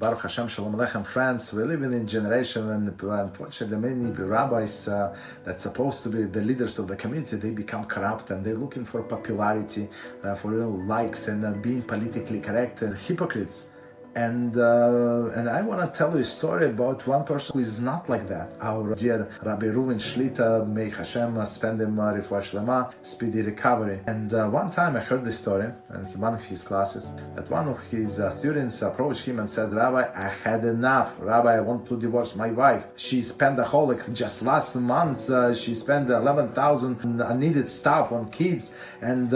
Baruch Hashem, Shalom Aleichem, friends. We live in a generation and unfortunately many rabbis that's supposed to be the leaders of the community, they become corrupt and they're looking for popularity, for likes and being politically correct and hypocrites. And I want to tell you a story about one person who is not like that. Our dear Rabbi Reuven shlit, may Hashem spend him Refuah Shleimah, speedy recovery. And one time I heard this story in one of his classes, that one of his students approached him and says, Rabbi, I had enough. Rabbi, I want to divorce my wife. She's spendaholic. Just last month she spent 11,000 unneeded stuff on kids, and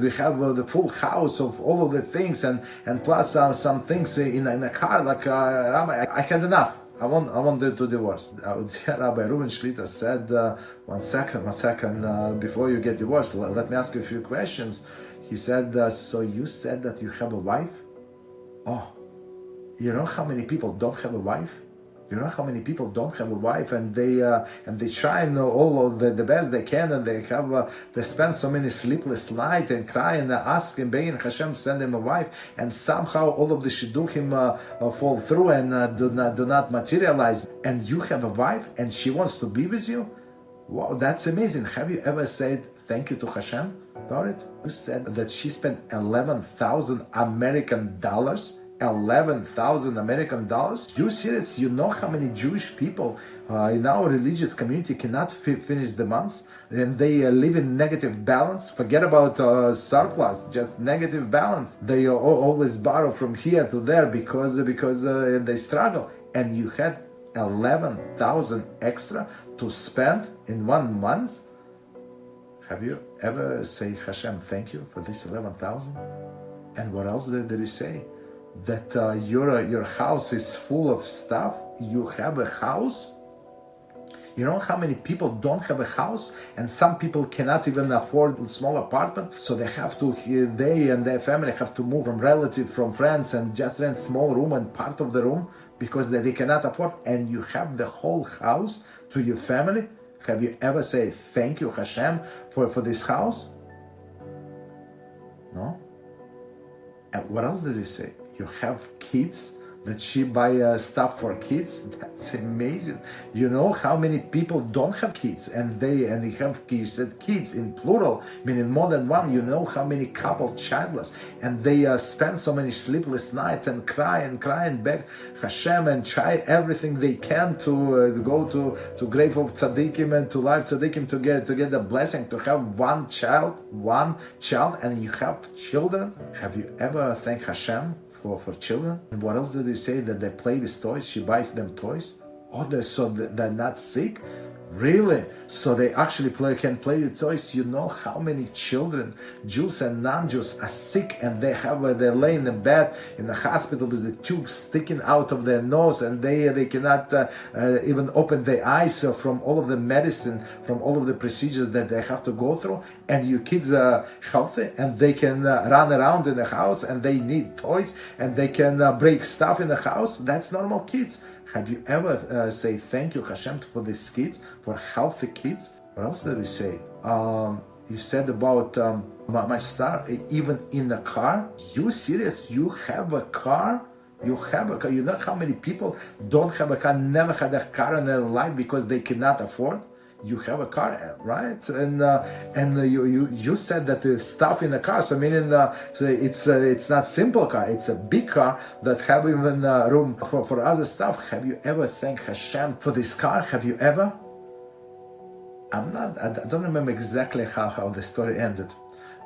we have the full house of all of the things, and plus some things in a car, like Rabbi, I had enough. I want to divorce. Rabbi Reuven Shlita said, one second, before you get divorced, let me ask you a few questions. He said, so you said that you have a wife? Oh, you know how many people don't have a wife? You know how many people don't have a wife, and they try and all of the best they can, and they spend so many sleepless nights and cry and ask and begging Hashem send him a wife, and somehow all of the shidduchim fall through and do not materialize. And you have a wife, and she wants to be with you. Wow, that's amazing. Have you ever said thank you to Hashem about it? You said that she spent 11,000 American dollars. 11,000 American dollars? You serious? You know how many Jewish people in our religious community cannot finish the months, and they live in negative balance? Forget about surplus, just negative balance. They always borrow from here to there because they struggle. And you had 11,000 extra to spend in 1 month? Have you ever say Hashem thank you for this 11,000? And what else did you say? That your house is full of stuff. You have a house. You know how many people don't have a house, and some people cannot even afford a small apartment, so they and their family have to move from relatives, from friends, and just rent small room and part of the room because they cannot afford. And you have the whole house to your family. Have you ever said thank you Hashem for this house? No. And what else did you say? You have kids, that she buy stuff for kids. That's amazing. You know how many people don't have kids, and they have kids. You said kids in plural, meaning more than one. You know how many couple childless, and they spend so many sleepless nights and cry and beg Hashem and try everything they can to go to grave of tzaddikim and to live tzaddikim to get the blessing to have one child, and you have children. Have you ever thanked Hashem for children? And what else did you say? That they play with toys? She buys them toys? Oh, they're not sick? Really? So they actually can play with toys? You know how many children, Jews and non-Jews, are sick, and they lay in the bed in the hospital with the tube sticking out of their nose, and they cannot even open their eyes from all of the medicine, from all of the procedures that they have to go through. And your kids are healthy, and they can run around in the house, and they need toys, and they can break stuff in the house. That's normal kids. Have you ever say thank you Hashem for these kids, for healthy kids? What else did we say? You said about my star, even in the car. You serious? You have a car? You have a car? You know how many people don't have a car, never had a car in their life because they cannot afford? You have a car, right? And you said that the stuff in the car, so meaning so it's not simple car, it's a big car that have even room for other stuff. Have you ever thanked Hashem for this car? Have you ever? I don't remember exactly how the story ended.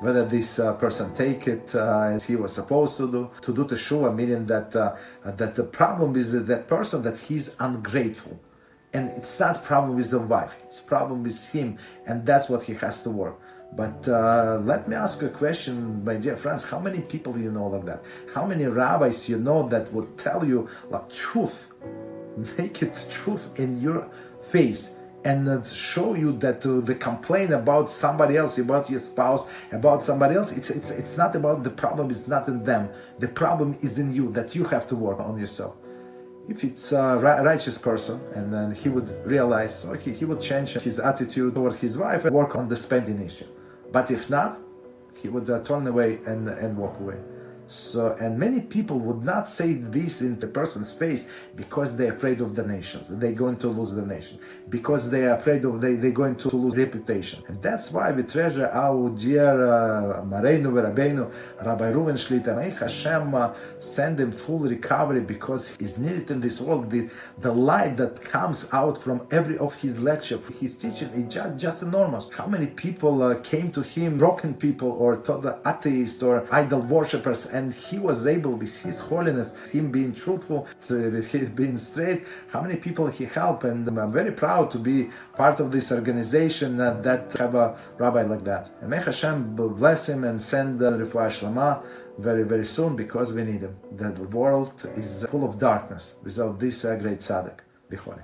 Whether this person take it as he was supposed to do teshuvah, meaning that the problem is that person, that he's ungrateful. And it's not problem with the wife, it's problem with him, and that's what he has to work. But let me ask you a question, my dear friends. How many people you know like that? How many rabbis you know that would tell you like truth, naked truth in your face, and show you that the complaint about somebody else, about your spouse, about somebody else, it's not about the problem, it's not in them. The problem is in you, that you have to work on yourself. If it's a righteous person, and then he would realize, so he would change his attitude toward his wife and work on the spending issue. But if not, he would turn away and walk away. So, and many people would not say this in the person's face because they're afraid of the nation. They're going to lose the nation. Because they are afraid of they're going to lose reputation. And that's why we treasure our dear Mareinu Rabbeinu, Rabbi Reuven Shlit. May Hashem send him full recovery, because he's needed in this world. The light that comes out from every of his lecture, his teaching, is just enormous. How many people came to him, broken people, or the atheists, or idol worshippers, and he was able, with his holiness, him being truthful, with him being straight, how many people he helped. And I'm very proud to be part of this organization that have a rabbi like that. And may Hashem bless him and send Refuah Shleimah very, very soon, because we need him. The world is full of darkness without this great tzaddik. Bichole.